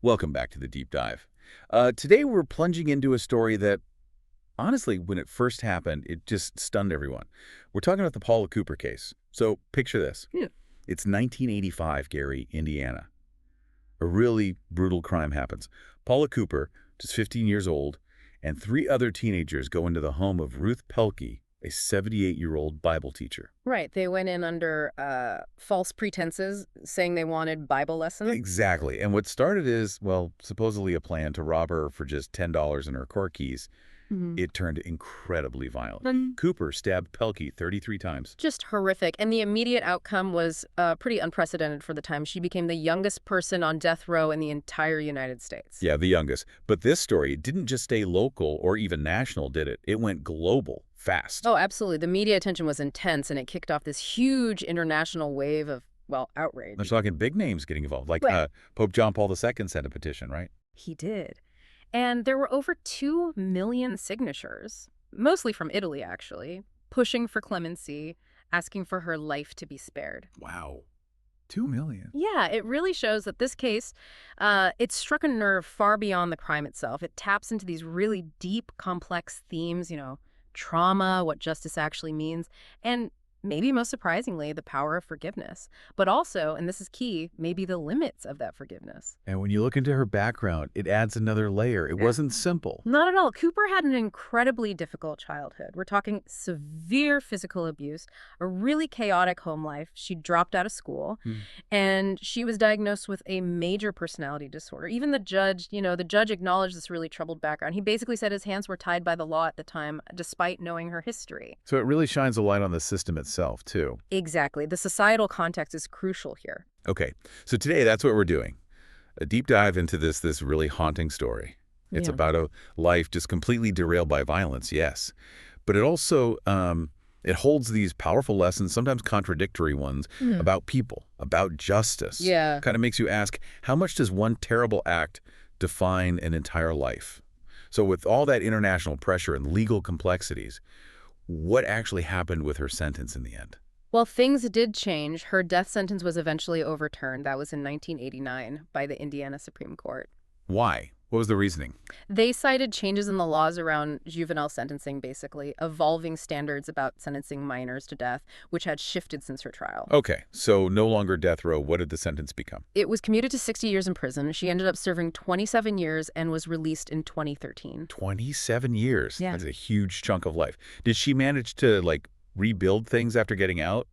Welcome back to the deep dive. Today we're plunging into a story that, honestly, when it first happened, it just stunned everyone. We're talking about the Paula Cooper case. So picture this. Yeah. It's 1985, Gary, Indiana. A really brutal crime happens. Paula Cooper, just 15 years old, and three other teenagers go into the home of Ruth Pelkey, a 78-year-old Bible teacher. Right. They went in under false pretenses, saying they wanted Bible lessons. Exactly. And what started is, well, supposedly a plan to rob her for just $10 in her car keys. Mhm. It turned incredibly violent. Mm. Cooper stabbed Pelkey 33 times. Just horrific. And the immediate outcome was pretty unprecedented for the time. She became the youngest person on death row in the entire United States. Yeah, the youngest. But this story didn't just stay local or even national, did it? It went global, fast. Oh, absolutely. The media attention was intense, and it kicked off this huge international wave of, well, outrage. They're talking big names getting involved, like Right. Pope John Paul II sent a petition, right? He did. And there were over 2 million signatures, mostly from Italy, actually, pushing for clemency, asking for her life to be spared. Wow. 2 million. Yeah, it really shows that this case, it struck a nerve far beyond the crime itself. It taps into these really deep, complex themes, trauma, what justice actually means, and maybe most surprisingly, the power of forgiveness. But also, and this is key, maybe the limits of that forgiveness. And when you look into her background, it adds another layer. It wasn't simple. Not at all. Cooper had an incredibly difficult childhood. We're talking severe physical abuse, a really chaotic home life. She dropped out of school, and she was diagnosed with a major personality disorder. Even the judge acknowledged this really troubled background. He basically said his hands were tied by the law at the time, despite knowing her history. So it really shines a light on the system itself, too. Exactly. The societal context is crucial here. Okay, so today that's what we're doing. A deep dive into this really haunting story. It's Yeah. about a life just completely derailed by violence, yes. But it also, it holds these powerful lessons, sometimes contradictory ones, about people, about justice. Yeah. Kind of makes you ask, how much does one terrible act define an entire life? So with all that international pressure and legal complexities, what actually happened with her sentence in the end? Well, things did change. Her death sentence was eventually overturned. That was in 1989 by the Indiana Supreme Court. Why? What was the reasoning? They cited changes in the laws around juvenile sentencing, basically, evolving standards about sentencing minors to death, which had shifted since her trial. Okay, so no longer death row. What did the sentence become? It was commuted to 60 years in prison. She ended up serving 27 years and was released in 2013. 27 years. Yeah. That's a huge chunk of life. Did she manage to, rebuild things after getting out?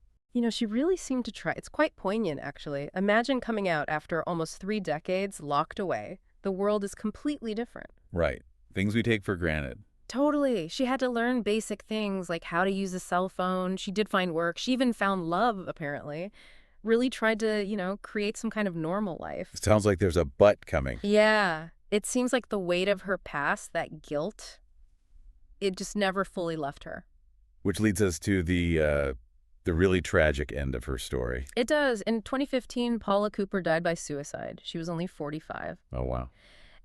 She really seemed to try. It's quite poignant, actually. Imagine coming out after almost 3 decades locked away. The world is completely different. Right. Things we take for granted. Totally. She had to learn basic things like how to use a cell phone. She did find work. She even found love, apparently. Really tried to, create some kind of normal life. It sounds like there's a but coming. Yeah. It seems like the weight of her past, that guilt, it just never fully left her. Which leads us to the really tragic end of her story. It does. In 2015, Paula Cooper died by suicide. She was only 45. Oh, wow.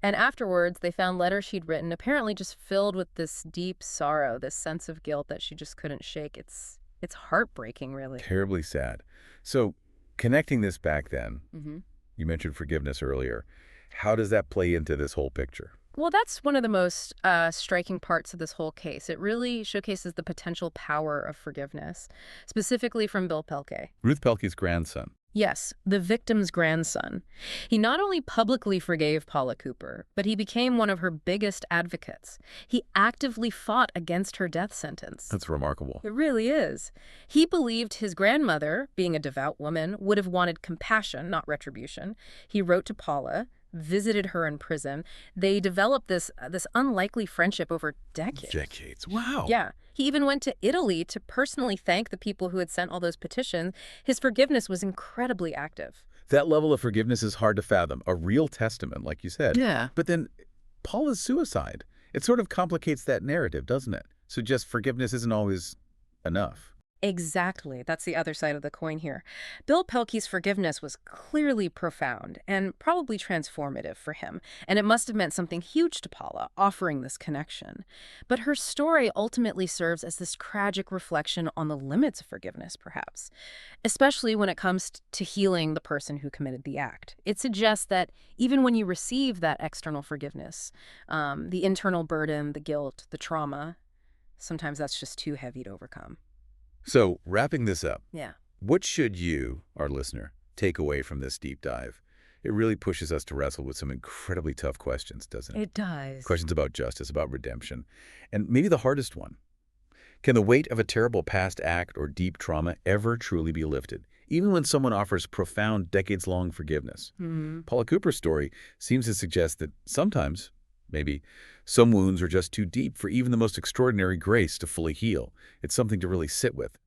And afterwards, they found letters she'd written, apparently just filled with this deep sorrow, this sense of guilt that she just couldn't shake. It's heartbreaking, really. Terribly sad. So connecting this back then, Mm-hmm. you mentioned forgiveness earlier. How does that play into this whole picture? Well, that's one of the most striking parts of this whole case. It really showcases the potential power of forgiveness, specifically from Bill Pelkey. Ruth Pelkey's grandson. Yes, the victim's grandson. He not only publicly forgave Paula Cooper, but he became one of her biggest advocates. He actively fought against her death sentence. That's remarkable. It really is. He believed his grandmother, being a devout woman, would have wanted compassion, not retribution. He wrote to Paula, visited her in prison. They developed this unlikely friendship over decades. Decades. Wow. Yeah. He even went to Italy to personally thank the people who had sent all those petitions. His forgiveness was incredibly active. That level of forgiveness is hard to fathom. A real testament, like you said. Yeah. But then Paula's suicide. It sort of complicates that narrative, doesn't it? So just forgiveness isn't always enough. Exactly. That's the other side of the coin here. Bill Pelkey's forgiveness was clearly profound and probably transformative for him, and it must have meant something huge to Paula, offering this connection. But her story ultimately serves as this tragic reflection on the limits of forgiveness, perhaps, especially when it comes to healing the person who committed the act. It suggests that even when you receive that external forgiveness, the internal burden, the guilt, the trauma, sometimes that's just too heavy to overcome. So, wrapping this up, Yeah. what should you, our listener, take away from this deep dive? It really pushes us to wrestle with some incredibly tough questions, doesn't it? It does. Questions about justice, about redemption, and maybe the hardest one. Can the weight of a terrible past act or deep trauma ever truly be lifted, even when someone offers profound, decades-long forgiveness? Paula Cooper's story seems to suggest that sometimes, maybe, some wounds are just too deep for even the most extraordinary grace to fully heal. It's something to really sit with,